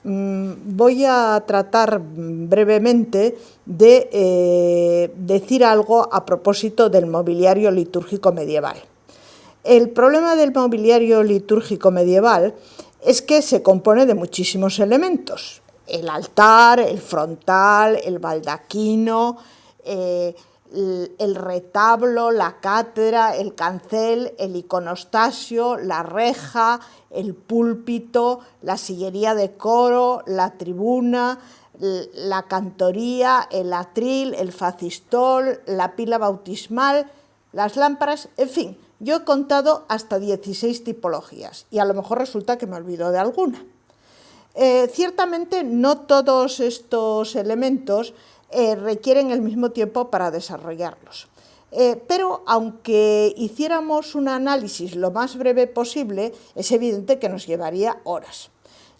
voy a tratar brevemente de decir algo a propósito del mobiliario litúrgico medieval. El problema del mobiliario litúrgico medieval es que se compone de muchísimos elementos. El altar, el frontal, el baldaquino, el retablo, la cátedra, el cancel, el iconostasio, la reja, el púlpito, la sillería de coro, la tribuna, la cantoría, el atril, el facistol, la pila bautismal, las lámparas, en fin, yo he contado hasta 16 tipologías y a lo mejor resulta que me olvido de alguna. Ciertamente no todos estos elementos requieren el mismo tiempo para desarrollarlos. Pero aunque hiciéramos un análisis lo más breve posible, es evidente que nos llevaría horas.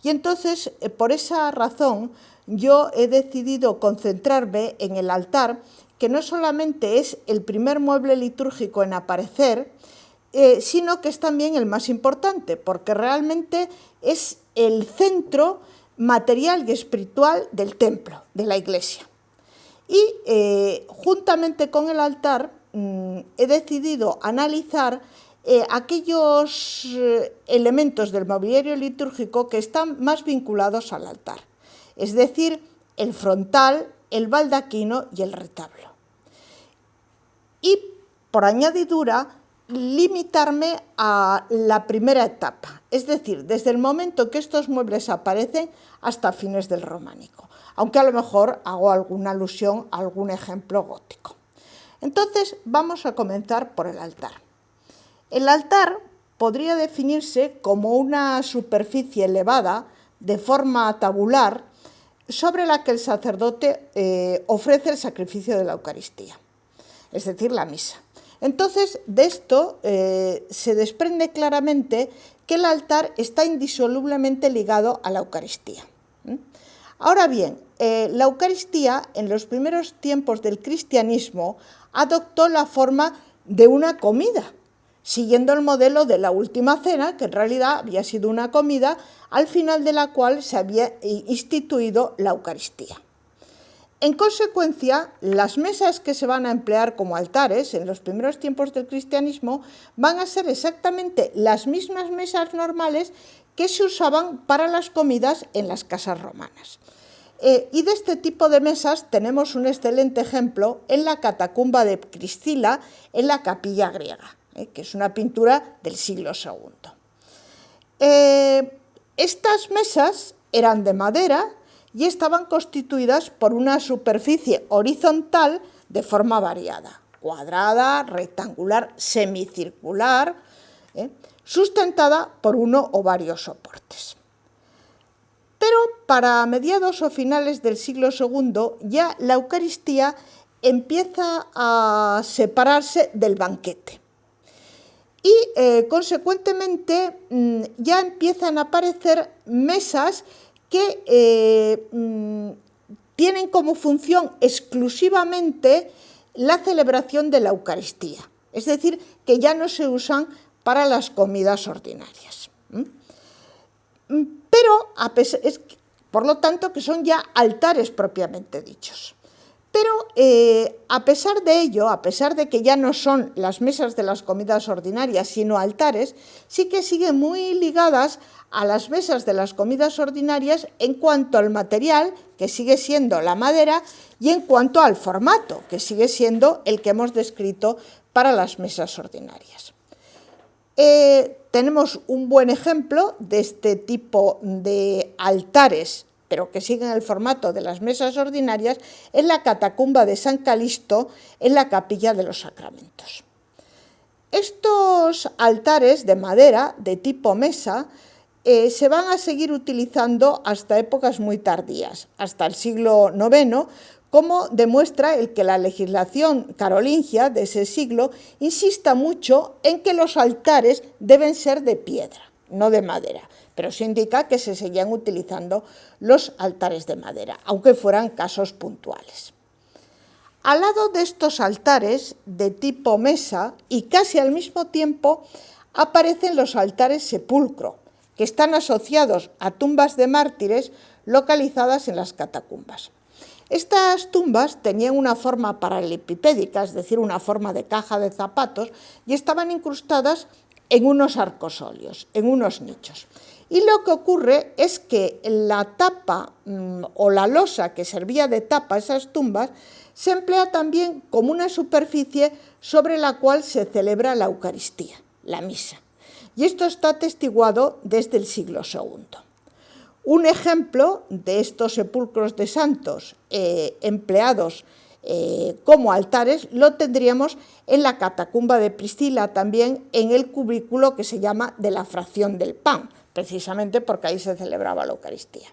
Y entonces, por esa razón, yo he decidido concentrarme en el altar, que no solamente es el primer mueble litúrgico en aparecer, sino que es también el más importante, porque realmente es el centro material y espiritual del templo, de la iglesia. Y juntamente con el altar he decidido analizar aquellos elementos del mobiliario litúrgico que están más vinculados al altar, es decir, el frontal, el baldaquino y el retablo. Y por añadidura, limitarme a la primera etapa, es decir, desde el momento que estos muebles aparecen hasta fines del románico, aunque a lo mejor hago alguna alusión a algún ejemplo gótico. Entonces vamos a comenzar por el altar. El altar podría definirse como una superficie elevada de forma tabular sobre la que el sacerdote ofrece el sacrificio de la Eucaristía, es decir, la misa. Entonces, de esto se desprende claramente que el altar está indisolublemente ligado a la Eucaristía. Ahora bien, la Eucaristía en los primeros tiempos del cristianismo adoptó la forma de una comida, siguiendo el modelo de la última cena, que en realidad había sido una comida, al final de la cual se había instituido la Eucaristía. En consecuencia, las mesas que se van a emplear como altares en los primeros tiempos del cristianismo van a ser exactamente las mismas mesas normales que se usaban para las comidas en las casas romanas. Y de este tipo de mesas tenemos un excelente ejemplo en la catacumba de Priscila, en la capilla griega, que es una pintura del siglo II. Estas mesas eran de madera y estaban constituidas por una superficie horizontal de forma variada, cuadrada, rectangular, semicircular, sustentada por uno o varios soportes. Pero para mediados o finales del siglo II ya la Eucaristía empieza a separarse del banquete. Y consecuentemente ya empiezan a aparecer mesas que tienen como función exclusivamente la celebración de la Eucaristía, es decir, que ya no se usan para las comidas ordinarias. Pero, por lo tanto, que son ya altares propiamente dichos. Pero a pesar de ello, a pesar de que ya no son las mesas de las comidas ordinarias, sino altares, sí que siguen muy ligadas a las mesas de las comidas ordinarias en cuanto al material, que sigue siendo la madera, y en cuanto al formato, que sigue siendo el que hemos descrito para las mesas ordinarias. Tenemos un buen ejemplo de este tipo de altares, pero que siguen el formato de las mesas ordinarias, en la catacumba de San Calixto, en la capilla de los Sacramentos. Estos altares de madera de tipo mesa se van a seguir utilizando hasta épocas muy tardías, hasta el siglo IX, como demuestra el que la legislación carolingia de ese siglo insista mucho en que los altares deben ser de piedra, no de madera, pero se indica que se seguían utilizando los altares de madera, aunque fueran casos puntuales. Al lado de estos altares de tipo mesa y casi al mismo tiempo aparecen los altares sepulcro, que están asociados a tumbas de mártires localizadas en las catacumbas. Estas tumbas tenían una forma paralelepipédica, es decir, una forma de caja de zapatos, y estaban incrustadas en unos arcosolios, en unos nichos. Y lo que ocurre es que la tapa o la losa que servía de tapa a esas tumbas se emplea también como una superficie sobre la cual se celebra la Eucaristía, la misa. Y esto está atestiguado desde el siglo II. Un ejemplo de estos sepulcros de santos empleados como altares lo tendríamos en la catacumba de Priscila, también en el cubículo que se llama de la fracción del pan, precisamente porque ahí se celebraba la Eucaristía.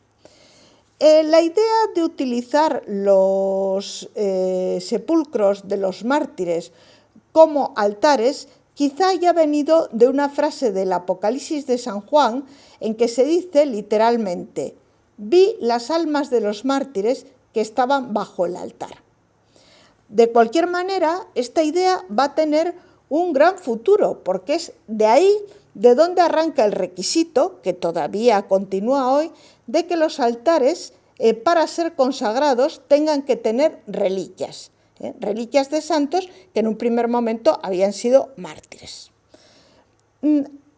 La idea de utilizar los sepulcros de los mártires como altares quizá haya venido de una frase del Apocalipsis de San Juan en que se dice literalmente: vi las almas de los mártires que estaban bajo el altar. De cualquier manera, esta idea va a tener un gran futuro, porque es de ahí de donde arranca el requisito, que todavía continúa hoy, de que los altares, para ser consagrados, tengan que tener reliquias. Reliquias de santos que en un primer momento habían sido mártires.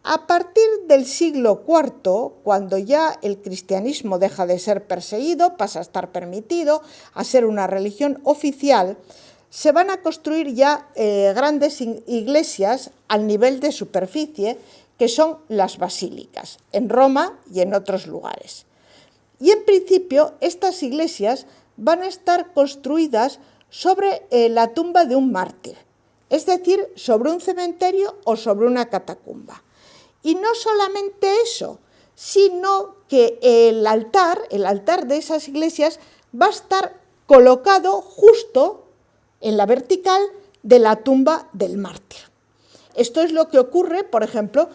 A partir del siglo IV, cuando ya el cristianismo deja de ser perseguido, pasa a estar permitido, a ser una religión oficial, se van a construir ya grandes iglesias al nivel de superficie, que son las basílicas, en Roma y en otros lugares. Y en principio estas iglesias van a estar construidas sobre la tumba de un mártir, es decir, sobre un cementerio o sobre una catacumba. Y no solamente eso, sino que el altar de esas iglesias va a estar colocado justo en la vertical de la tumba del mártir. Esto es lo que ocurre, por ejemplo,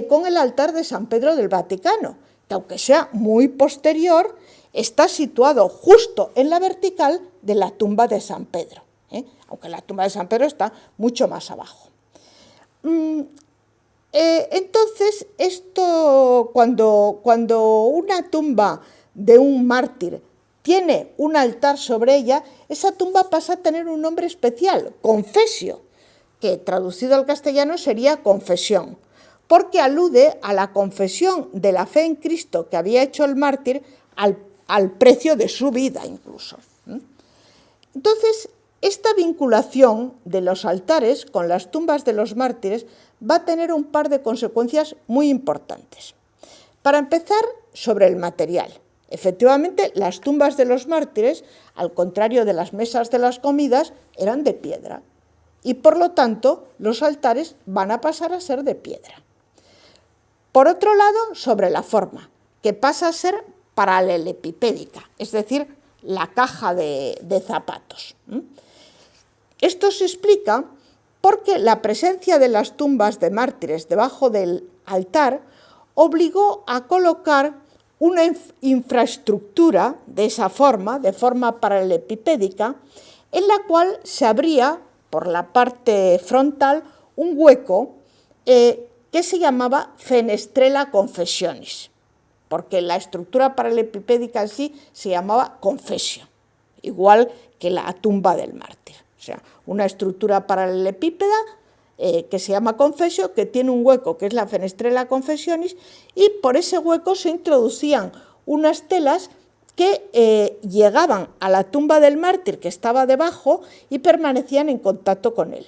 con el altar de San Pedro del Vaticano, que aunque sea muy posterior, está situado justo en la vertical de la tumba de San Pedro, aunque la tumba de San Pedro está mucho más abajo. Entonces, esto, cuando una tumba de un mártir tiene un altar sobre ella, esa tumba pasa a tener un nombre especial, confesio, que traducido al castellano sería confesión, porque alude a la confesión de la fe en Cristo que había hecho el mártir al precio de su vida incluso. Entonces, esta vinculación de los altares con las tumbas de los mártires va a tener un par de consecuencias muy importantes. Para empezar, sobre el material. Efectivamente, las tumbas de los mártires, al contrario de las mesas de las comidas, eran de piedra. Y por lo tanto, los altares van a pasar a ser de piedra. Por otro lado, sobre la forma, que pasa a ser paralelepipédica, es decir, la caja de zapatos. Esto se explica porque la presencia de las tumbas de mártires debajo del altar obligó a colocar una infraestructura de esa forma, de forma paralelepipédica, en la cual se abría por la parte frontal un hueco que se llamaba fenestrella confessionis, porque la estructura paralelepipédica en sí se llamaba confesio, igual que la tumba del mártir. O sea, una estructura paralelepípeda que se llama confesio, que tiene un hueco que es la fenestrella confessionis, y por ese hueco se introducían unas telas que llegaban a la tumba del mártir que estaba debajo y permanecían en contacto con él.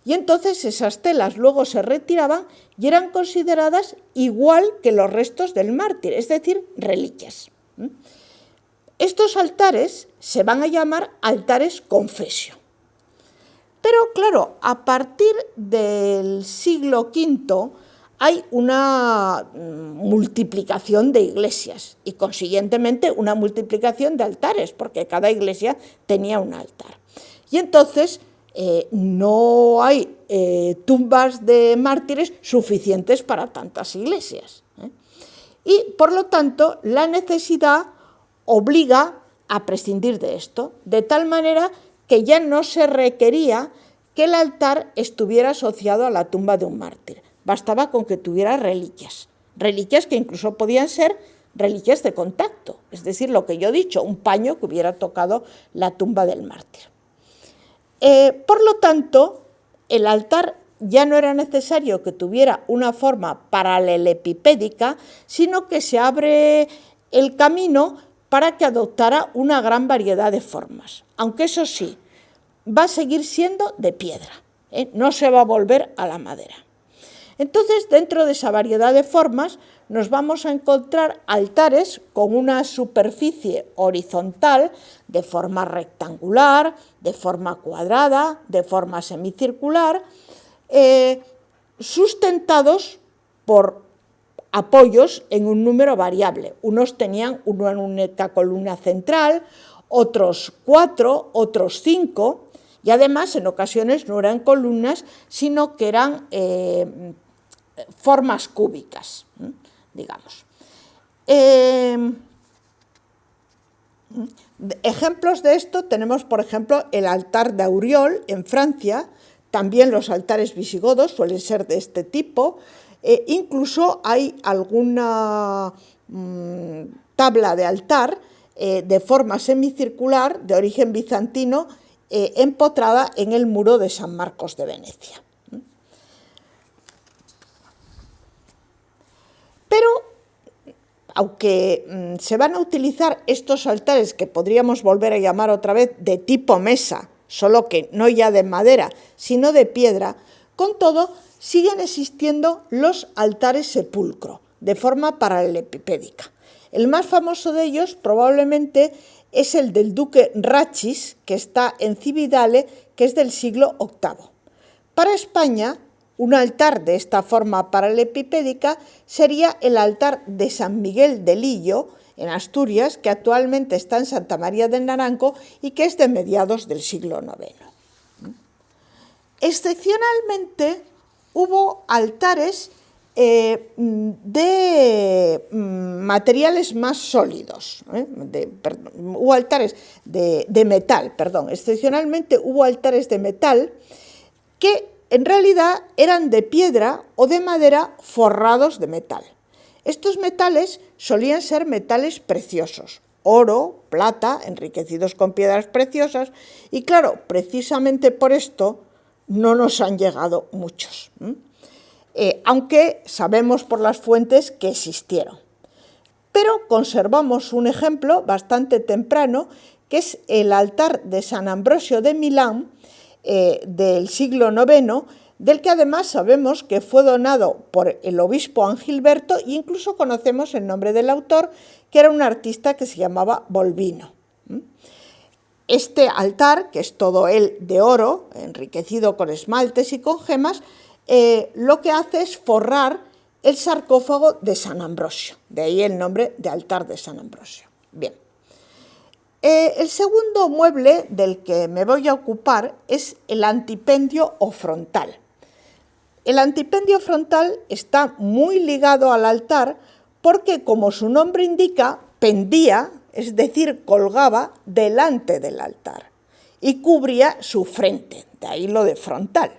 Y entonces esas telas luego se retiraban y eran consideradas igual que los restos del mártir, es decir, reliquias. Estos altares se van a llamar altares confesio. Pero claro, a partir del siglo V hay una multiplicación de iglesias y consiguientemente una multiplicación de altares, porque cada iglesia tenía un altar. Y entonces no hay tumbas de mártires suficientes para tantas iglesias. Y por lo tanto la necesidad obliga a prescindir de esto, de tal manera que ya no se requería que el altar estuviera asociado a la tumba de un mártir. Bastaba con que tuviera reliquias. reliquias que incluso podían ser reliquias de contacto, es decir, lo que yo he dicho, un paño que hubiera tocado la tumba del mártir. Por lo tanto, el altar ya no era necesario que tuviera una forma paralelepipédica, sino que se abre el camino para que adoptara una gran variedad de formas, aunque eso sí, va a seguir siendo de piedra, no se va a volver a la madera. Entonces, dentro de esa variedad de formas, nos vamos a encontrar altares con una superficie horizontal, de forma rectangular, de forma cuadrada, de forma semicircular, sustentados por apoyos en un número variable. Unos tenían una única columna central, otros 4, otros 5, y además en ocasiones no eran columnas, sino que eran formas cúbicas, digamos. Ejemplos de esto tenemos, por ejemplo, el altar de Auriol en Francia. También los altares visigodos suelen ser de este tipo. Incluso hay alguna tabla de altar de forma semicircular de origen bizantino empotrada en el muro de San Marcos de Venecia. Pero, aunque se van a utilizar estos altares que podríamos volver a llamar otra vez de tipo mesa, solo que no ya de madera, sino de piedra, con todo, siguen existiendo los altares sepulcro, de forma paralelepipédica. El más famoso de ellos probablemente es el del duque Rachis, que está en Cividale, que es del siglo VIII. Para España, un altar de esta forma paralelepipédica sería el altar de San Miguel de Lillo, en Asturias, que actualmente está en Santa María del Naranco y que es de mediados del siglo IX. Excepcionalmente, hubo altares de materiales más sólidos, hubo altares de metal, excepcionalmente hubo altares de metal que en realidad eran de piedra o de madera forrados de metal. Estos metales solían ser metales preciosos, oro, plata, enriquecidos con piedras preciosas, y claro, precisamente por esto no nos han llegado muchos, aunque sabemos por las fuentes que existieron. Pero conservamos un ejemplo bastante temprano, que es el altar de San Ambrosio de Milán, del siglo IX, del que además sabemos que fue donado por el obispo Angilberto, e incluso conocemos el nombre del autor, que era un artista que se llamaba Bolvino. Este altar, que es todo él de oro, enriquecido con esmaltes y con gemas, lo que hace es forrar el sarcófago de San Ambrosio, de ahí el nombre de altar de San Ambrosio. Bien. El segundo mueble del que me voy a ocupar es el antipendio o frontal. El antipendio frontal está muy ligado al altar porque, como su nombre indica, pendía, es decir, colgaba delante del altar y cubría su frente, de ahí lo de frontal.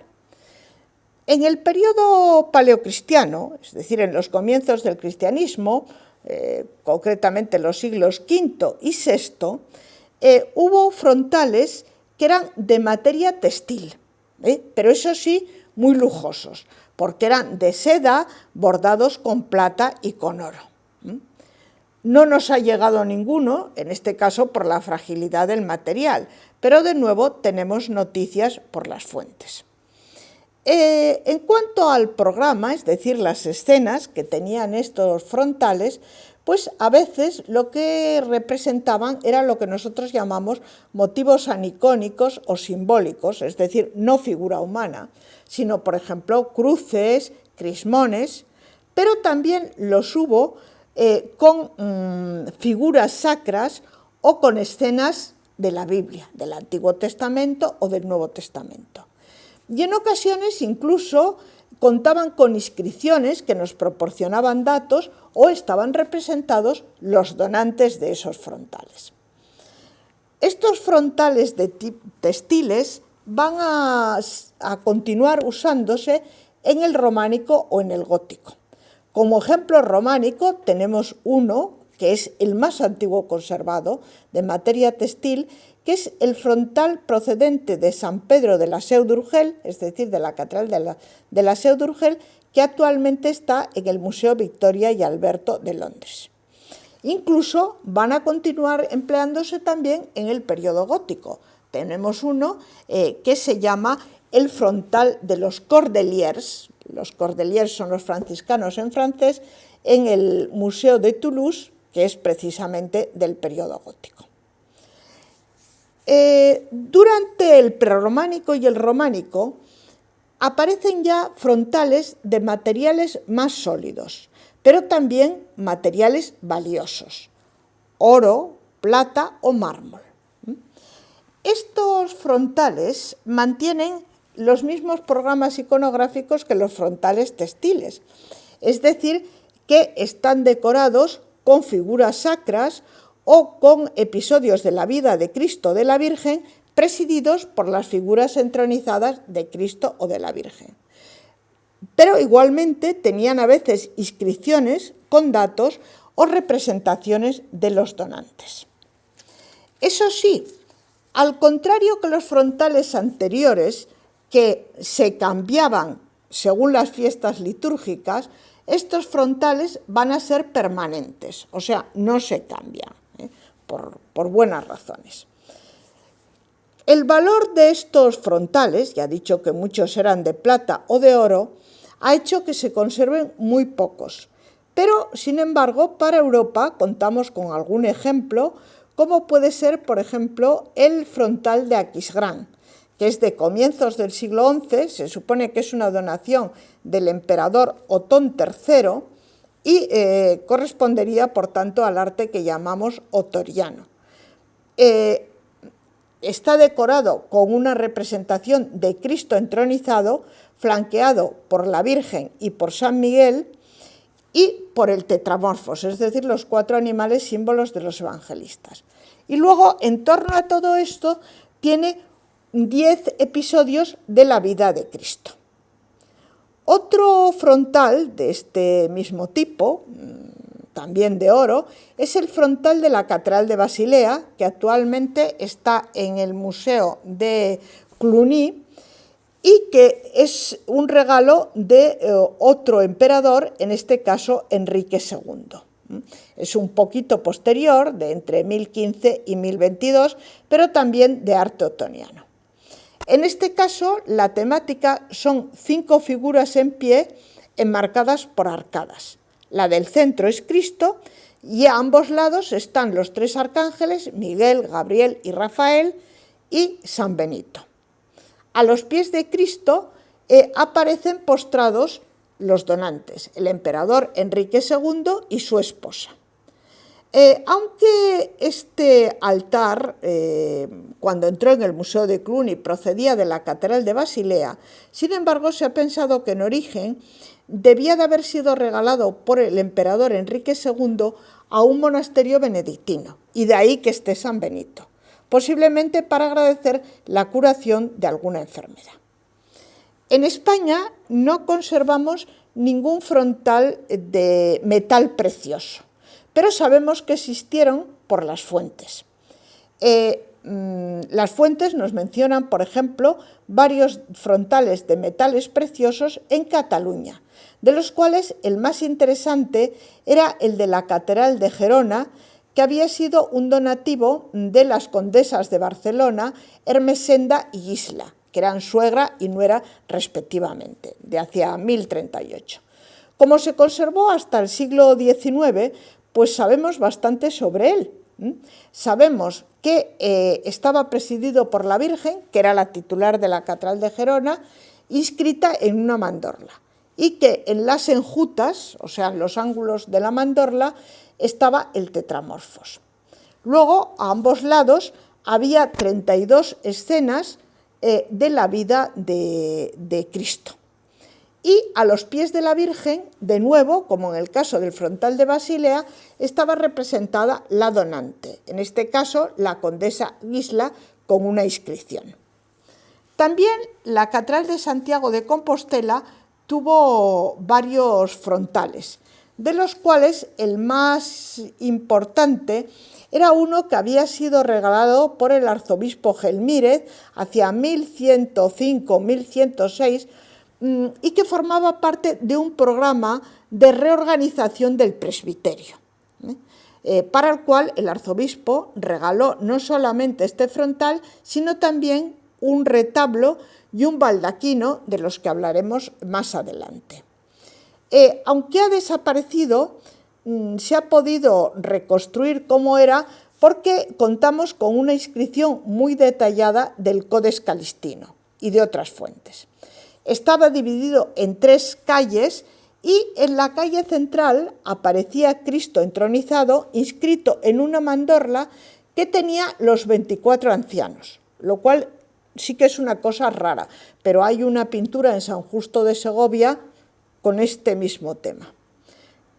En el periodo paleocristiano, es decir, en los comienzos del cristianismo, concretamente los siglos V y VI, hubo frontales que eran de materia textil, pero eso sí, muy lujosos, porque eran de seda, bordados con plata y con oro. No nos ha llegado ninguno, en este caso por la fragilidad del material, pero de nuevo tenemos noticias por las fuentes. En cuanto al programa, es decir, las escenas que tenían estos frontales, pues a veces lo que representaban era lo que nosotros llamamos motivos anicónicos o simbólicos, es decir, no figura humana, sino, por ejemplo, cruces, crismones, pero también los hubo con figuras sacras o con escenas de la Biblia, del Antiguo Testamento o del Nuevo Testamento. Y en ocasiones incluso contaban con inscripciones que nos proporcionaban datos o estaban representados los donantes de esos frontales. Estos frontales de textiles van a continuar usándose en el románico o en el gótico. Como ejemplo románico tenemos uno que es el más antiguo conservado de materia textil, que es el frontal procedente de San Pedro de la Seu d'Urgell, es decir, de la Catedral de la Seu d'Urgell, que actualmente está en el Museo Victoria y Alberto de Londres. Incluso van a continuar empleándose también en el periodo gótico. Tenemos uno que se llama el frontal de los Cordeliers. Los Cordeliers son los franciscanos en francés, en el Museo de Toulouse, que es precisamente del periodo gótico. Durante el prerrománico y el románico aparecen ya frontales de materiales más sólidos, pero también materiales valiosos, oro, plata o mármol. Estos frontales mantienen los mismos programas iconográficos que los frontales textiles, es decir, que están decorados con figuras sacras o con episodios de la vida de Cristo o de la Virgen presididos por las figuras entronizadas de Cristo o de la Virgen. Pero igualmente tenían a veces inscripciones con datos o representaciones de los donantes. Eso sí, al contrario que los frontales anteriores, que se cambiaban según las fiestas litúrgicas, estos frontales van a ser permanentes, o sea, no se cambian, por buenas razones. El valor de estos frontales, ya he dicho que muchos eran de plata o de oro, ha hecho que se conserven muy pocos. Pero, sin embargo, para Europa contamos con algún ejemplo, como puede ser, por ejemplo, el frontal de Aquisgrán, que es de comienzos del siglo XI, se supone que es una donación del emperador Otón III y correspondería, por tanto, al arte que llamamos otoriano. Está decorado con una representación de Cristo entronizado, flanqueado por la Virgen y por San Miguel y por el tetramorfos, es decir, los 4 animales símbolos de los evangelistas. Y luego, en torno a todo esto, tiene 10 episodios de la vida de Cristo. Otro frontal de este mismo tipo, también de oro, es el frontal de la Catedral de Basilea, que actualmente está en el Museo de Cluny y que es un regalo de otro emperador, en este caso Enrique II. Es un poquito posterior, de entre 1015 y 1022, pero también de arte otoniano. En este caso, la temática son 5 figuras en pie enmarcadas por arcadas. La del centro es Cristo y a ambos lados están los 3 arcángeles, Miguel, Gabriel y Rafael, y San Benito. A los pies de Cristo aparecen postrados los donantes, el emperador Enrique II y su esposa. Aunque este altar, cuando entró en el Museo de Cluny, procedía de la Catedral de Basilea, sin embargo se ha pensado que en origen debía de haber sido regalado por el emperador Enrique II a un monasterio benedictino, y de ahí que esté San Benito, posiblemente para agradecer la curación de alguna enfermedad. En España no conservamos ningún frontal de metal precioso, pero sabemos que existieron por las fuentes. Las fuentes nos mencionan, por ejemplo, varios frontales de metales preciosos en Cataluña, de los cuales el más interesante era el de la Catedral de Gerona, que había sido un donativo de las condesas de Barcelona, Ermessenda y Gisla, que eran suegra y nuera respectivamente, de hacia 1038. Como se conservó hasta el siglo XIX, pues sabemos bastante sobre él. Sabemos que estaba presidido por la Virgen, que era la titular de la Catedral de Gerona, inscrita en una mandorla, y que en las enjutas, o sea, en los ángulos de la mandorla, estaba el tetramorfos. Luego, a ambos lados, había 32 escenas de la vida de Cristo. Y a los pies de la Virgen, de nuevo, como en el caso del frontal de Basilea, estaba representada la donante, en este caso la condesa Gisla, con una inscripción. También la Catedral de Santiago de Compostela tuvo varios frontales. de los cuales el más importante era uno que había sido regalado por el arzobispo Gelmírez hacia 1105-1106 y que formaba parte de un programa de reorganización del presbiterio, para el cual el arzobispo regaló no solamente este frontal, sino también un retablo y un baldaquino, de los que hablaremos más adelante. Aunque ha desaparecido, se ha podido reconstruir cómo era porque contamos con una inscripción muy detallada del Codex Calistino y de otras fuentes. Estaba dividido en 3 calles y en la calle central aparecía Cristo entronizado, inscrito en una mandorla que tenía los 24 ancianos, lo cual sí que es una cosa rara, pero hay una pintura en San Justo de Segovia con este mismo tema.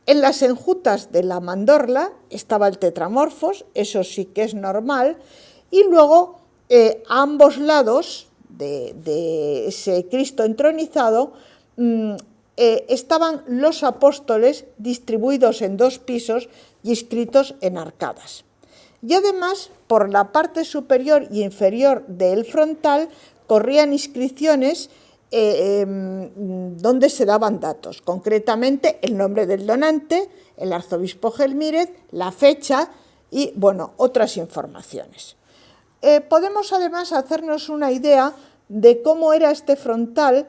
En las enjutas de la mandorla estaba el tetramorfos, eso sí que es normal, y luego a ambos lados de ese Cristo entronizado estaban los apóstoles distribuidos en 2 pisos y inscritos en arcadas. Y además, por la parte superior y inferior del frontal corrían inscripciones donde se daban datos, concretamente el nombre del donante, el arzobispo Gelmírez, la fecha y, bueno, otras informaciones. Podemos además hacernos una idea de cómo era este frontal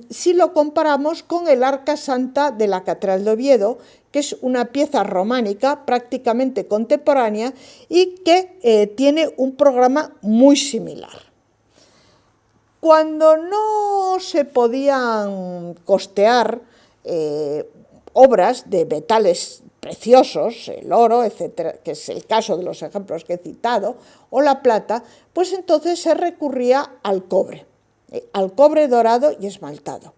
si lo comparamos con el Arca Santa de la Catedral de Oviedo, que es una pieza románica prácticamente contemporánea y que tiene un programa muy similar. Cuando no se podían costear obras de metales preciosos, el oro, etcétera, que es el caso de los ejemplos que he citado, o la plata, pues entonces se recurría al cobre dorado y esmaltado.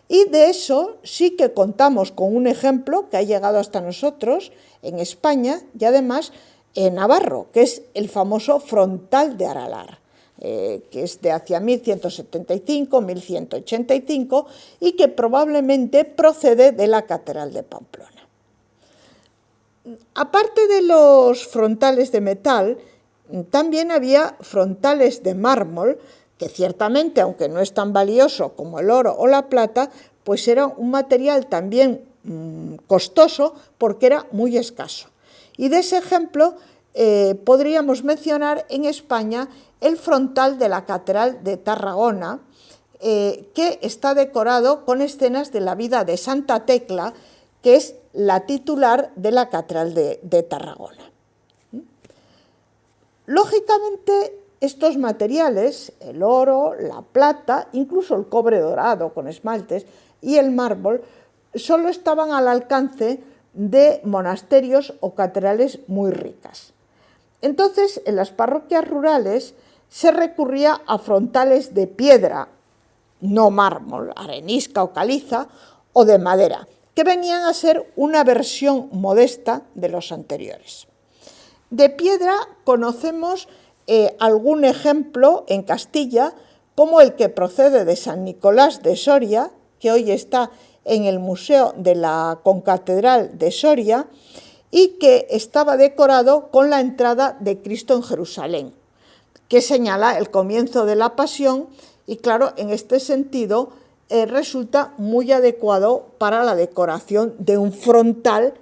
Y de eso sí que contamos con un ejemplo que ha llegado hasta nosotros en España y además en Navarro, que es el famoso frontal de Aralar, que es de hacia 1175-1185 y que probablemente procede de la Catedral de Pamplona. Aparte de los frontales de metal, también había frontales de mármol, que ciertamente, aunque no es tan valioso como el oro o la plata, pues era un material también costoso porque era muy escaso. Y de ese ejemplo podríamos mencionar en España el frontal de la Catedral de Tarragona, que está decorado con escenas de la vida de Santa Tecla, que es la titular de la Catedral de Tarragona. Lógicamente, estos materiales, el oro, la plata, incluso el cobre dorado con esmaltes y el mármol, solo estaban al alcance de monasterios o catedrales muy ricas. Entonces, en las parroquias rurales se recurría a frontales de piedra, no mármol, arenisca o caliza, o de madera, que venían a ser una versión modesta de los anteriores. De piedra conocemos algún ejemplo en Castilla, como el que procede de San Nicolás de Soria, que hoy está en el Museo de la Concatedral de Soria, y que estaba decorado con la entrada de Cristo en Jerusalén, que señala el comienzo de la Pasión y, claro, en este sentido resulta muy adecuado para la decoración de un frontal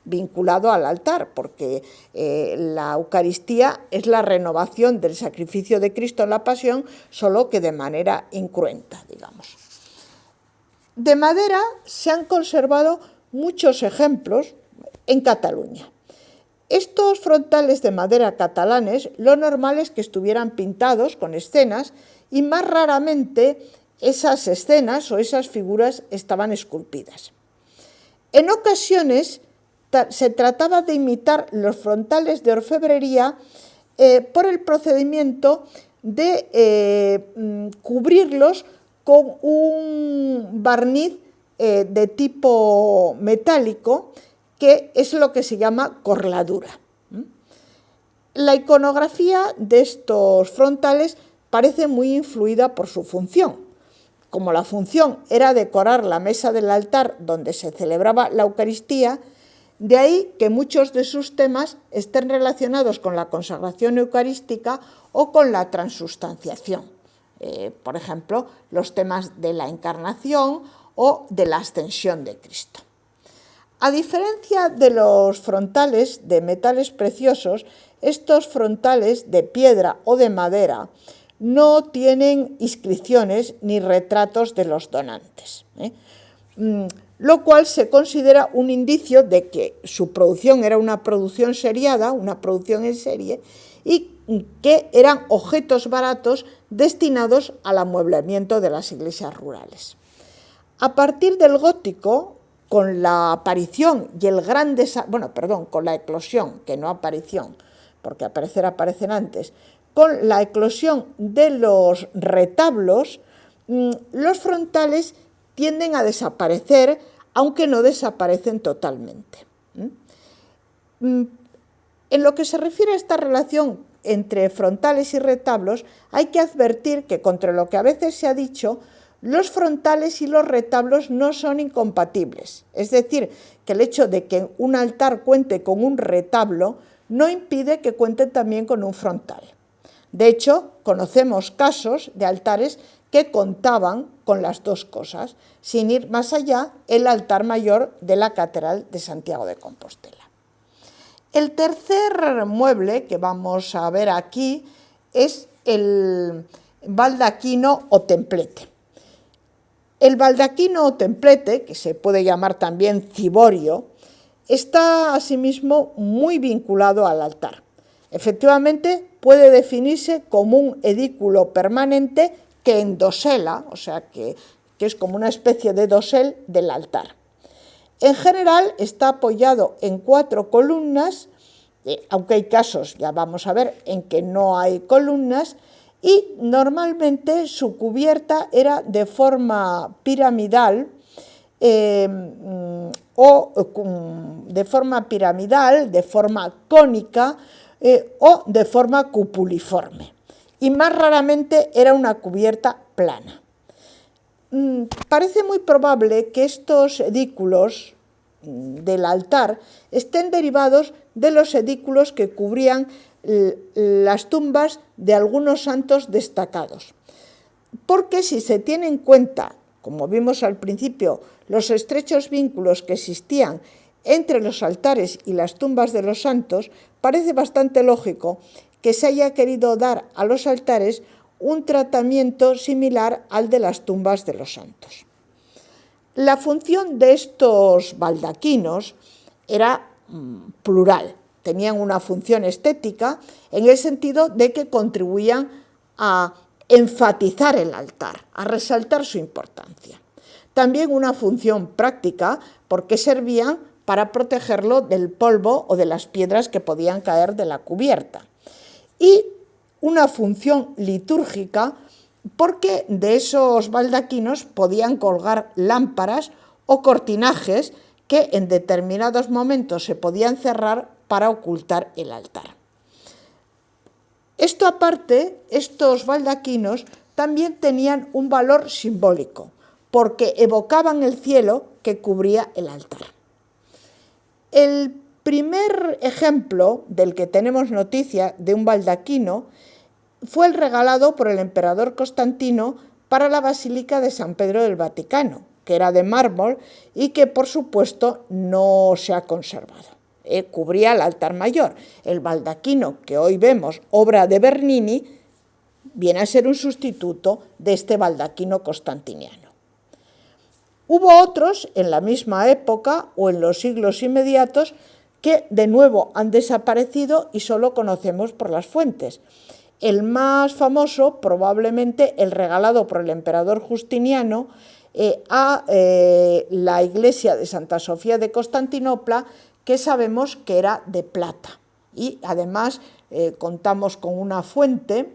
vinculado al altar, porque la Eucaristía es la renovación del sacrificio de Cristo en la Pasión, solo que de manera incruenta, digamos. De madera se han conservado muchos ejemplos en Cataluña. Estos frontales de madera catalanes, lo normal es que estuvieran pintados con escenas y más raramente esas escenas o esas figuras estaban esculpidas. En ocasiones se trataba de imitar los frontales de orfebrería por el procedimiento de cubrirlos con un barniz de tipo metálico, que es lo que se llama corladura. La iconografía de estos frontales parece muy influida por su función. como la función era decorar la mesa del altar donde se celebraba la Eucaristía, de ahí que muchos de sus temas estén relacionados con la consagración eucarística o con la transustanciación. Por ejemplo, los temas de la encarnación o de la ascensión de Cristo. A diferencia de los frontales de metales preciosos, estos frontales de piedra o de madera no tienen inscripciones ni retratos de los donantes, lo cual se considera un indicio de que su producción era una producción seriada, una producción en serie, y que eran objetos baratos destinados al amueblamiento de las iglesias rurales. A partir del gótico, con la aparición y el gran con la eclosión, que no aparición, porque aparecen antes, con la eclosión de los retablos, los frontales tienden a desaparecer, aunque no desaparecen totalmente. En lo que se refiere a esta relación entre frontales y retablos, hay que advertir que, contra lo que a veces se ha dicho, los frontales y los retablos no son incompatibles. Es decir, que el hecho de que un altar cuente con un retablo no impide que cuente también con un frontal. De hecho, conocemos casos de altares que contaban con las dos cosas, sin ir más allá, el altar mayor de la Catedral de Santiago de Compostela. El tercer mueble que vamos a ver aquí es el baldaquino o templete. El baldaquino o templete, que se puede llamar también ciborio, está asimismo muy vinculado al altar. Efectivamente, puede definirse como un edículo permanente que endosela, o sea que es como una especie de dosel del altar. En general está apoyado en 4 columnas, aunque hay casos, ya vamos a ver, en que no hay columnas, y normalmente su cubierta era de forma piramidal, de forma cónica o de forma cupuliforme. Y más raramente era una cubierta plana. Parece muy probable que estos edículos del altar estén derivados de los edículos que cubrían las tumbas de algunos santos destacados. Porque si se tiene en cuenta, como vimos al principio, los estrechos vínculos que existían entre los altares y las tumbas de los santos, parece bastante lógico que se haya querido dar a los altares un tratamiento similar al de las tumbas de los santos. La función de estos baldaquinos era plural, tenían una función estética en el sentido de que contribuían a enfatizar el altar, a resaltar su importancia. También una función práctica porque servían para protegerlo del polvo o de las piedras que podían caer de la cubierta. Y una función litúrgica porque de esos baldaquinos podían colgar lámparas o cortinajes que en determinados momentos se podían cerrar para ocultar el altar. Esto aparte, estos baldaquinos también tenían un valor simbólico, porque evocaban el cielo que cubría el altar. El primer ejemplo del que tenemos noticia de un baldaquino fue el regalado por el emperador Constantino para la Basílica de San Pedro del Vaticano, que era de mármol y que, por supuesto, no se ha conservado. Cubría el altar mayor. El baldaquino que hoy vemos, obra de Bernini, viene a ser un sustituto de este baldaquino constantiniano. Hubo otros en la misma época o en los siglos inmediatos que de nuevo han desaparecido y solo conocemos por las fuentes. El más famoso, probablemente el regalado por el emperador Justiniano a la iglesia de Santa Sofía de Constantinopla, que sabemos que era de plata. Y además contamos con una fuente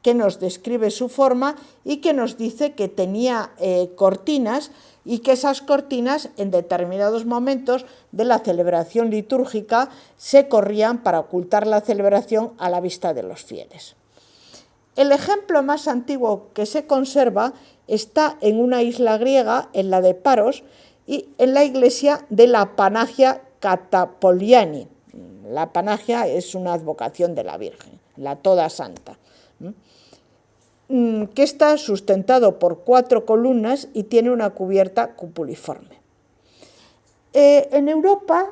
que nos describe su forma y que nos dice que tenía cortinas y que esas cortinas en determinados momentos de la celebración litúrgica se corrían para ocultar la celebración a la vista de los fieles. El ejemplo más antiguo que se conserva está en una isla griega, en la de Paros, y en la iglesia de la Panagia Catapoliani. La Panagia es una advocación de la Virgen, la Toda Santa, que está sustentado por 4 columnas y tiene una cubierta cupuliforme. En Europa,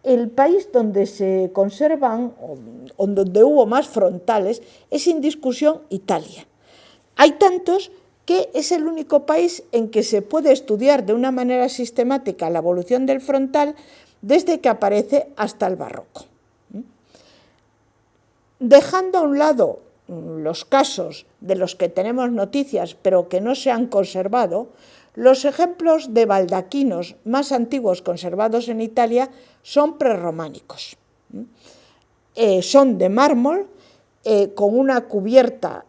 el país donde se conservan, o donde hubo más frontales, es sin discusión Italia. Hay tantos que es el único país en que se puede estudiar de una manera sistemática la evolución del frontal desde que aparece hasta el barroco. Dejando a un lado los casos de los que tenemos noticias pero que no se han conservado, los ejemplos de baldaquinos más antiguos conservados en Italia son prerrománicos. Son de mármol, con una cubierta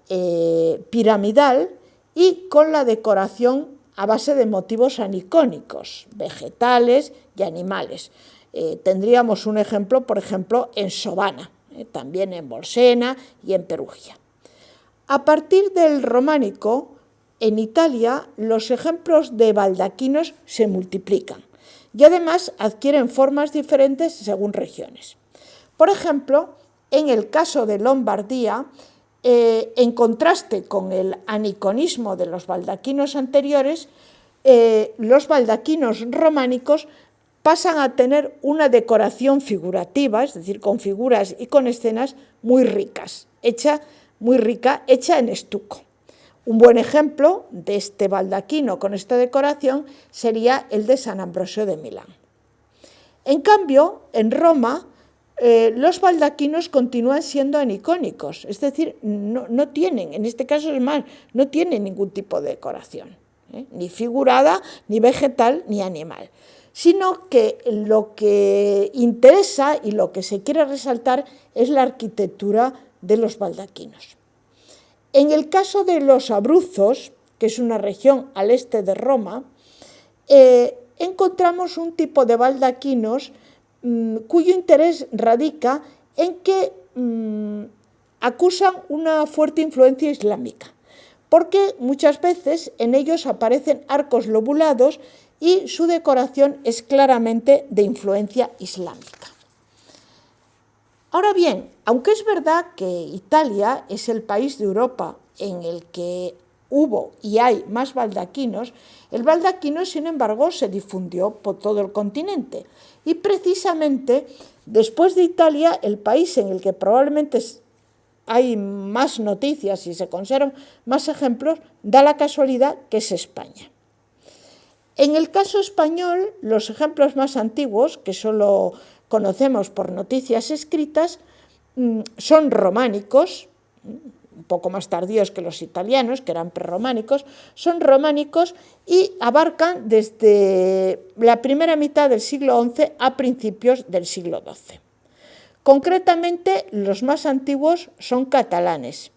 piramidal y con la decoración a base de motivos anicónicos, vegetales y animales. Tendríamos un ejemplo, por ejemplo, en Sovana, también en Bolsena y en Perugia. A partir del románico, en Italia los ejemplos de baldaquinos se multiplican y además adquieren formas diferentes según regiones. Por ejemplo, en el caso de Lombardía, en contraste con el aniconismo de los baldaquinos anteriores, los baldaquinos románicos pasan a tener una decoración figurativa, es decir, con figuras y con escenas muy ricas, hecha en estuco. Un buen ejemplo de este baldaquino con esta decoración sería el de San Ambrosio de Milán. En cambio, en Roma, los baldaquinos continúan siendo anicónicos, es decir, no tienen, en este caso es más, no tienen ningún tipo de decoración, ni figurada, ni vegetal, ni animal, sino que lo que interesa y lo que se quiere resaltar es la arquitectura de los baldaquinos. En el caso de los Abruzos, que es una región al este de Roma, encontramos un tipo de baldaquinos cuyo interés radica en que acusan una fuerte influencia islámica, porque muchas veces en ellos aparecen arcos lobulados y su decoración es claramente de influencia islámica. Ahora bien, aunque es verdad que Italia es el país de Europa en el que hubo y hay más baldaquinos, el baldaquino, sin embargo, se difundió por todo el continente. Y precisamente después de Italia, el país en el que probablemente hay más noticias y se conservan más ejemplos, da la casualidad que es España. En el caso español, los ejemplos más antiguos, que solo conocemos por noticias escritas, son románicos, un poco más tardíos que los italianos, que eran prerrománicos, son románicos y abarcan desde la primera mitad del siglo XI a principios del siglo XII. Concretamente, los más antiguos son catalanes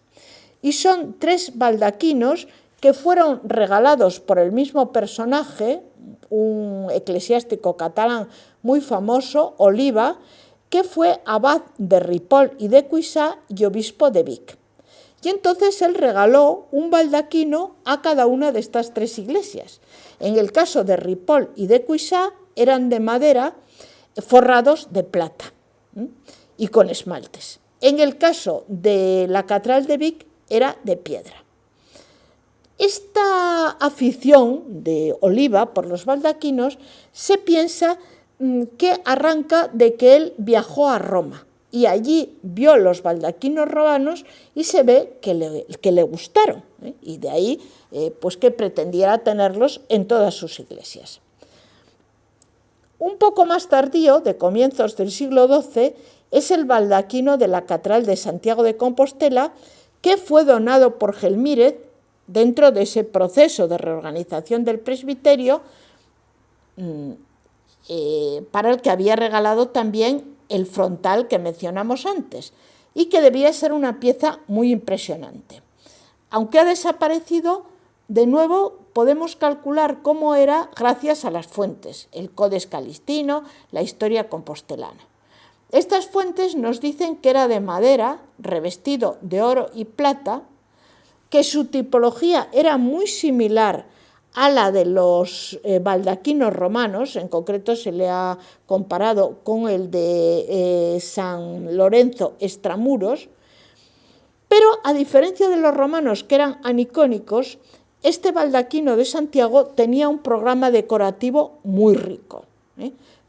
y son 3 baldaquinos que fueron regalados por el mismo personaje, un eclesiástico catalán muy famoso, Oliva, que fue abad de Ripoll y de Cuissá y obispo de Vic. Y entonces él regaló un baldaquino a cada una de estas 3 iglesias. En el caso de Ripoll y de Cuissá eran de madera forrados de plata y con esmaltes. En el caso de la catedral de Vic era de piedra. Esta afición de Oliva por los baldaquinos se piensa que arranca de que él viajó a Roma y allí vio los baldaquinos romanos y se ve que le gustaron, y de ahí pues que pretendiera tenerlos en todas sus iglesias. Un poco más tardío, de comienzos del siglo XII, es el baldaquino de la catedral de Santiago de Compostela, que fue donado por Gelmírez dentro de ese proceso de reorganización del presbiterio, para el que había regalado también el frontal que mencionamos antes y que debía ser una pieza muy impresionante. Aunque ha desaparecido, de nuevo podemos calcular cómo era gracias a las fuentes, el Codex Calistino, la historia compostelana. Estas fuentes nos dicen que era de madera, revestido de oro y plata, que su tipología era muy similar a la de los baldaquinos romanos, en concreto se le ha comparado con el de San Lorenzo Extramuros, pero a diferencia de los romanos, que eran anicónicos, este baldaquino de Santiago tenía un programa decorativo muy rico,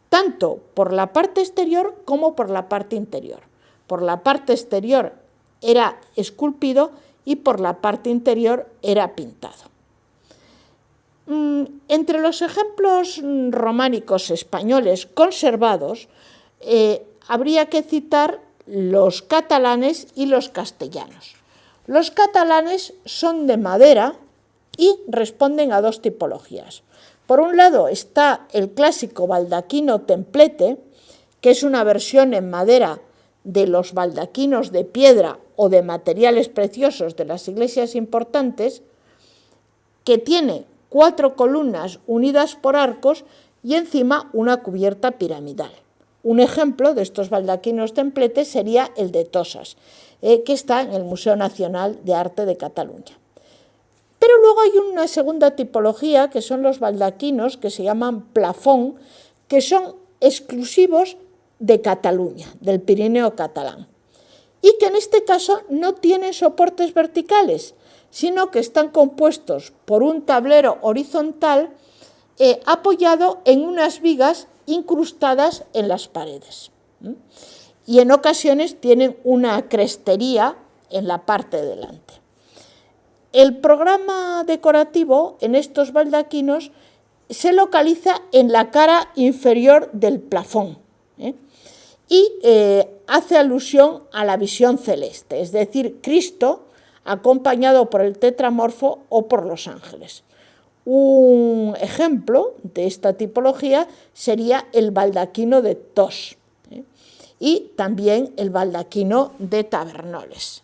tanto por la parte exterior como por la parte interior. Por la parte exterior era esculpido y por la parte interior era pintado. Entre los ejemplos románicos españoles conservados, habría que citar los catalanes y los castellanos. Los catalanes son de madera y responden a dos tipologías. Por un lado está el clásico baldaquino templete, que es una versión en madera de los baldaquinos de piedra o de materiales preciosos de las iglesias importantes, que tiene 4 columnas unidas por arcos y encima una cubierta piramidal. Un ejemplo de estos baldaquinos templetes sería el de Toses, que está en el Museo Nacional de Arte de Cataluña. Pero luego hay una segunda tipología, que son los baldaquinos que se llaman plafón, que son exclusivos de Cataluña, del Pirineo catalán, y que en este caso no tienen soportes verticales, sino que están compuestos por un tablero horizontal apoyado en unas vigas incrustadas en las paredes. Y en ocasiones tienen una crestería en la parte de delante. El programa decorativo en estos baldaquinos se localiza en la cara inferior del plafón, y hace alusión a la visión celeste, es decir, Cristo acompañado por el tetramorfo o por los ángeles. Un ejemplo de esta tipología sería el baldaquino de Tos, y también el baldaquino de Tabernoles.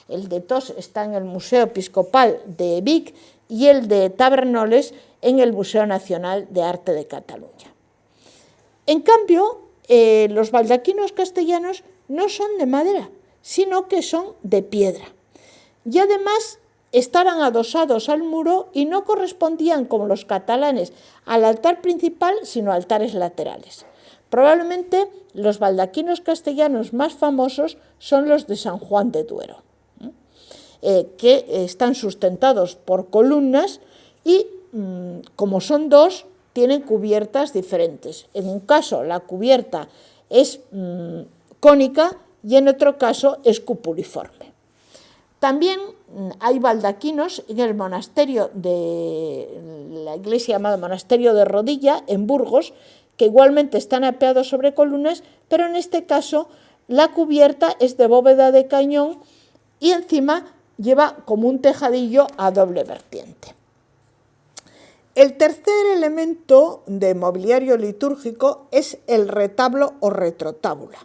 El de Tos está en el Museo Episcopal de Vic y el de Tabernoles en el Museo Nacional de Arte de Cataluña. En cambio, los baldaquinos castellanos no son de madera, sino que son de piedra. Y además estaban adosados al muro y no correspondían, como los catalanes, al altar principal, sino a altares laterales. Probablemente los baldaquinos castellanos más famosos son los de San Juan de Duero, que están sustentados por columnas y, como son dos, tienen cubiertas diferentes. En un caso la cubierta es cónica y en otro caso es cupuliforme. También hay baldaquinos en el monasterio de la iglesia llamada Monasterio de Rodilla, en Burgos, que igualmente están apeados sobre columnas, pero en este caso la cubierta es de bóveda de cañón y encima lleva como un tejadillo a doble vertiente. El tercer elemento de mobiliario litúrgico es el retablo o retrotábula.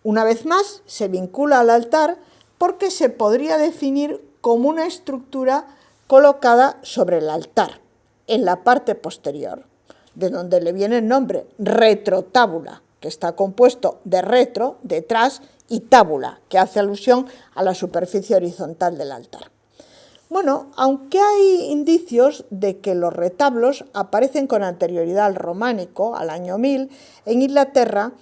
Una vez más, se vincula al altar porque se podría definir como una estructura colocada sobre el altar, en la parte posterior, de donde le viene el nombre retrotábula, que está compuesto de retro, detrás, y tábula, que hace alusión a la superficie horizontal del altar. Bueno, aunque hay indicios de que los retablos aparecen con anterioridad al románico, al año 1000, en Inglaterra,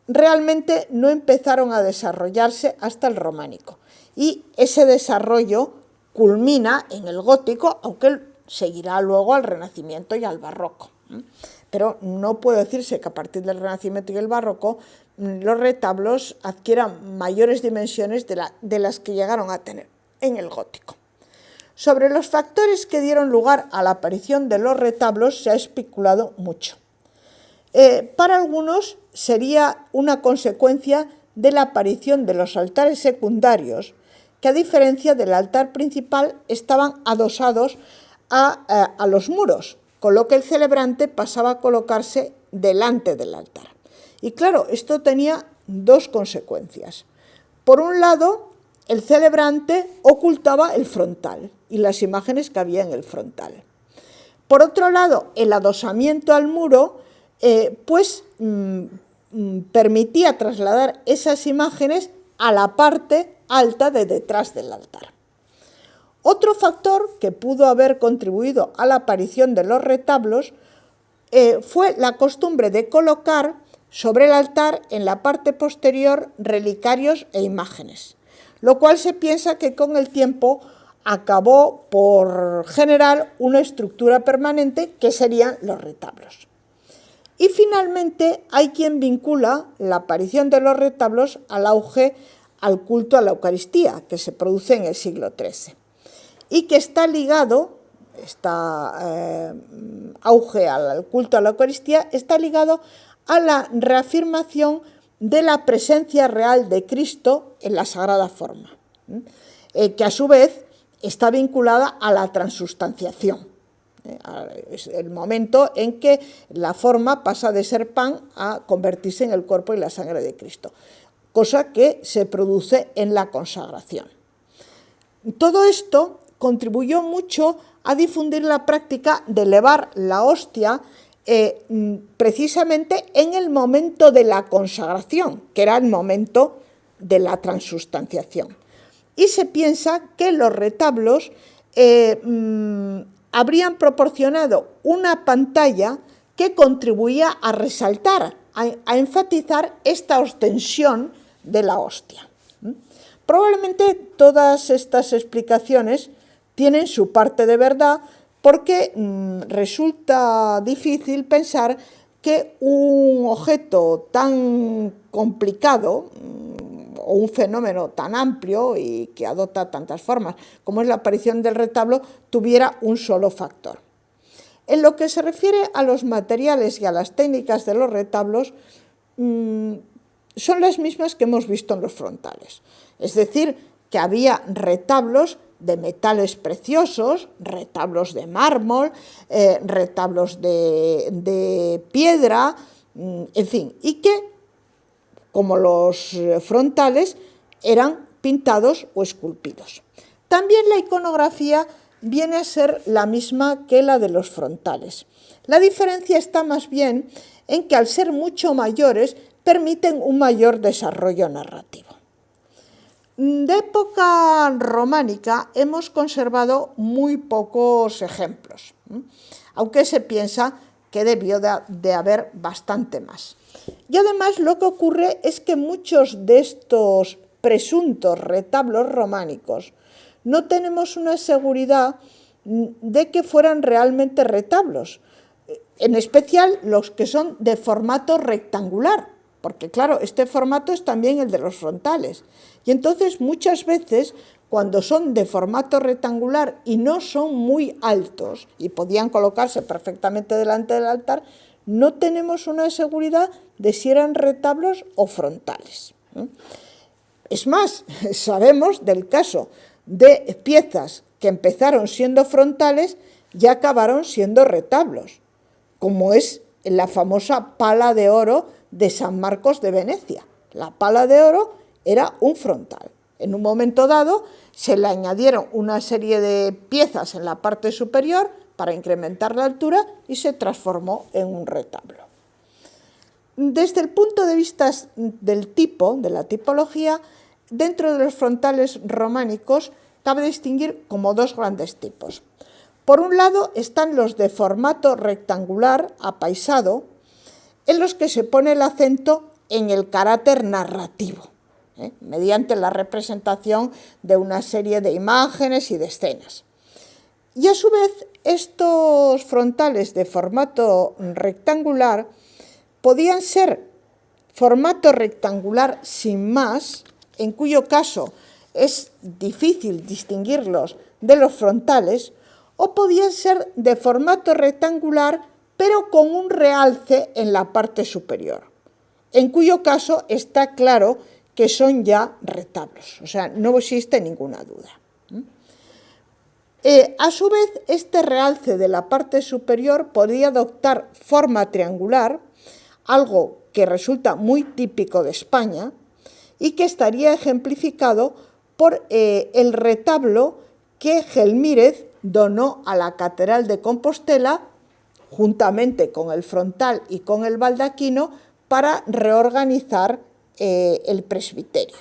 realmente no empezaron a desarrollarse hasta el románico. Y ese desarrollo culmina en el gótico, aunque seguirá luego al Renacimiento y al Barroco. Pero no puede decirse que a partir del Renacimiento y el Barroco los retablos adquieran mayores dimensiones de las que llegaron a tener en el gótico. Sobre los factores que dieron lugar a la aparición de los retablos se ha especulado mucho. Para algunos sería una consecuencia de la aparición de los altares secundarios, que a diferencia del altar principal estaban adosados a los muros, con lo que el celebrante pasaba a colocarse delante del altar. Y claro, esto tenía dos consecuencias. Por un lado, el celebrante ocultaba el frontal y las imágenes que había en el frontal. Por otro lado, el adosamiento al muro permitía trasladar esas imágenes a la parte alta de detrás del altar. Otro factor que pudo haber contribuido a la aparición de los retablos fue la costumbre de colocar sobre el altar, en la parte posterior, relicarios e imágenes, lo cual se piensa que con el tiempo acabó por generar una estructura permanente que serían los retablos. Y finalmente hay quien vincula la aparición de los retablos al auge al culto a la Eucaristía, que se produce en el siglo XIII, y que está ligado, auge al culto a la Eucaristía, está ligado a la reafirmación de la presencia real de Cristo en la Sagrada Forma, que a su vez está vinculada a la transustanciación, es el momento en que la forma pasa de ser pan a convertirse en el cuerpo y la sangre de Cristo, cosa que se produce en la consagración. Todo esto contribuyó mucho a difundir la práctica de elevar la hostia precisamente en el momento de la consagración, que era el momento de la transustanciación. Y se piensa que los retablos habrían proporcionado una pantalla que contribuía a resaltar, a enfatizar esta ostensión de la hostia. Probablemente todas estas explicaciones tienen su parte de verdad, porque resulta difícil pensar que un objeto tan complicado o un fenómeno tan amplio y que adopta tantas formas como es la aparición del retablo tuviera un solo factor. En lo que se refiere a los materiales y a las técnicas de los retablos, son las mismas que hemos visto en los frontales. Es decir, que había retablos de metales preciosos, retablos de mármol, retablos de piedra, en fin, y que, como los frontales, eran pintados o esculpidos. También la iconografía viene a ser la misma que la de los frontales. La diferencia está más bien en que, al ser mucho mayores, permiten un mayor desarrollo narrativo. De época románica hemos conservado muy pocos ejemplos, aunque se piensa que debió de haber bastante más. Y además lo que ocurre es que muchos de estos presuntos retablos románicos no tenemos una seguridad de que fueran realmente retablos, en especial los que son de formato rectangular, porque claro, este formato es también el de los frontales. Y entonces muchas veces, cuando son de formato rectangular y no son muy altos y podían colocarse perfectamente delante del altar, no tenemos una seguridad de si eran retablos o frontales. Es más, sabemos del caso de piezas que empezaron siendo frontales y acabaron siendo retablos, como es la famosa pala de oro de San Marcos de Venecia. La pala de oro era un frontal. En un momento dado se le añadieron una serie de piezas en la parte superior para incrementar la altura y se transformó en un retablo. Desde el punto de vista del tipo, de la tipología, dentro de los frontales románicos cabe distinguir como dos grandes tipos. Por un lado están los de formato rectangular apaisado, en los que se pone el acento en el carácter narrativo, mediante la representación de una serie de imágenes y de escenas. Y a su vez, estos frontales de formato rectangular podían ser formato rectangular sin más, en cuyo caso es difícil distinguirlos de los frontales, o podían ser de formato rectangular pero con un realce en la parte superior, en cuyo caso está claro que son ya retablos, o sea, no existe ninguna duda. A su vez, este realce de la parte superior podría adoptar forma triangular, algo que resulta muy típico de España y que estaría ejemplificado por el retablo que Gelmírez donó a la Catedral de Compostela, juntamente con el frontal y con el baldaquino, para reorganizar el presbiterio,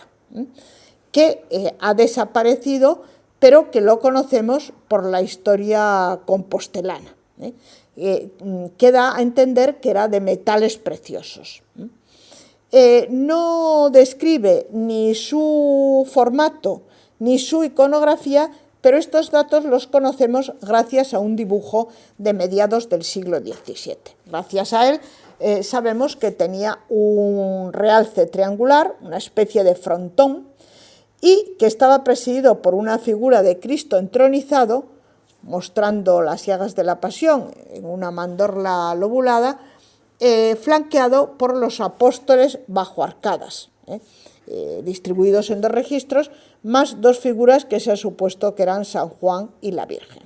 que ha desaparecido pero que lo conocemos por la historia compostelana, que da a entender que era de metales preciosos. No describe ni su formato ni su iconografía, pero estos datos los conocemos gracias a un dibujo de mediados del siglo XVII. Gracias a él sabemos que tenía un realce triangular, una especie de frontón, y que estaba presidido por una figura de Cristo entronizado, mostrando las llagas de la pasión en una mandorla lobulada, flanqueado por los apóstoles bajo arcadas, distribuidos en 2 registros, más 2 figuras que se ha supuesto que eran San Juan y la Virgen.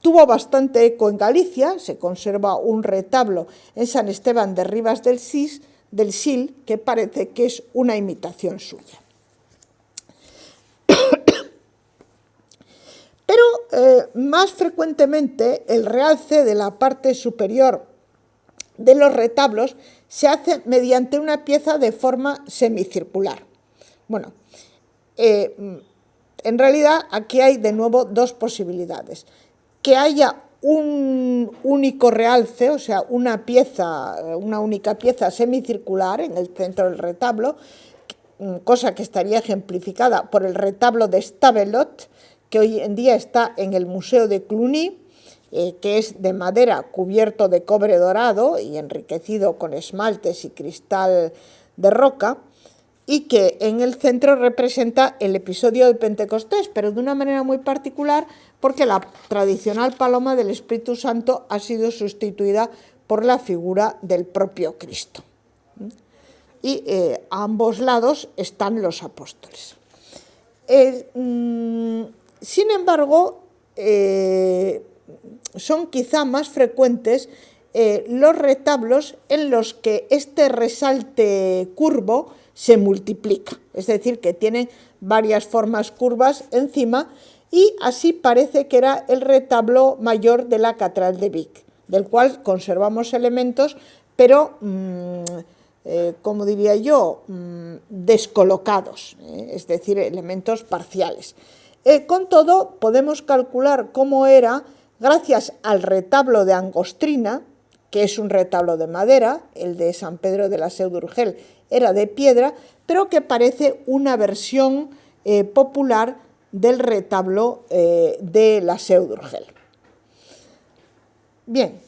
Tuvo bastante eco en Galicia, se conserva un retablo en San Esteban de Ribas del Sil, que parece que es una imitación suya. Pero más frecuentemente el realce de la parte superior de los retablos se hace mediante una pieza de forma semicircular. Bueno, en realidad aquí hay de nuevo 2 posibilidades. Que haya un único realce, o sea, una única pieza semicircular en el centro del retablo, cosa que estaría ejemplificada por el retablo de Stavelot, que hoy en día está en el Museo de Cluny, que es de madera cubierto de cobre dorado y enriquecido con esmaltes y cristal de roca, y que en el centro representa el episodio de Pentecostés, pero de una manera muy particular, porque la tradicional paloma del Espíritu Santo ha sido sustituida por la figura del propio Cristo. Y a ambos lados están los apóstoles. Sin embargo, son quizá más frecuentes los retablos en los que este resalte curvo se multiplica, es decir, que tienen varias formas curvas encima, y así parece que era el retablo mayor de la Catedral de Vic, del cual conservamos elementos, pero, como diría yo, descolocados, es decir, elementos parciales. Con todo, podemos calcular cómo era gracias al retablo de Angostrina, que es un retablo de madera, el de San Pedro de la Seu d'Urgell era de piedra, pero que parece una versión popular del retablo de la Seu d'Urgell. Bien,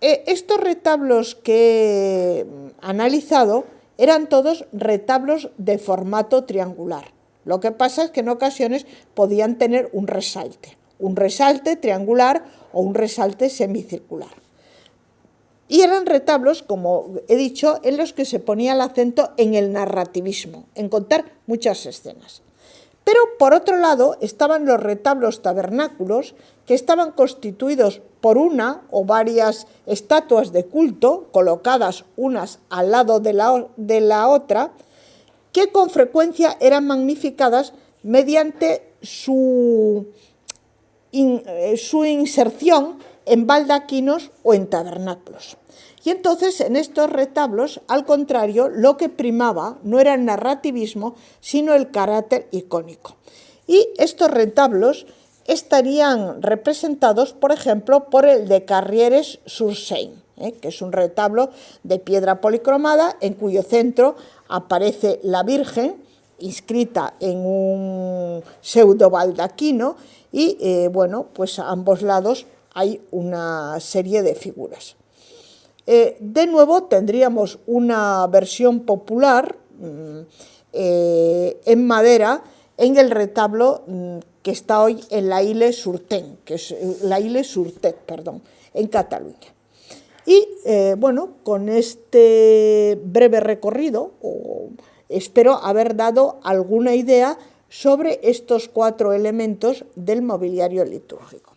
estos retablos que he analizado eran todos retablos de formato triangular. Lo que pasa es que en ocasiones podían tener un resalte triangular o un resalte semicircular. Y eran retablos, como he dicho, en los que se ponía el acento en el narrativismo, en contar muchas escenas. Pero, por otro lado, estaban los retablos tabernáculos, que estaban constituidos por una o varias estatuas de culto, colocadas unas al lado de la otra, que con frecuencia eran magnificadas mediante su inserción en baldaquinos o en tabernáculos. Y entonces en estos retablos, al contrario, lo que primaba no era el narrativismo, sino el carácter icónico. Y estos retablos estarían representados, por ejemplo, por el de Carrieres-sur-Seine, que es un retablo de piedra policromada en cuyo centro aparece la Virgen inscrita en un pseudo baldaquino y, bueno, pues a ambos lados hay una serie de figuras. De nuevo tendríamos una versión popular en madera en el retablo que está hoy en la Ille-sur-Tet, en Cataluña. Y bueno, con este breve recorrido espero haber dado alguna idea sobre estos 4 elementos del mobiliario litúrgico.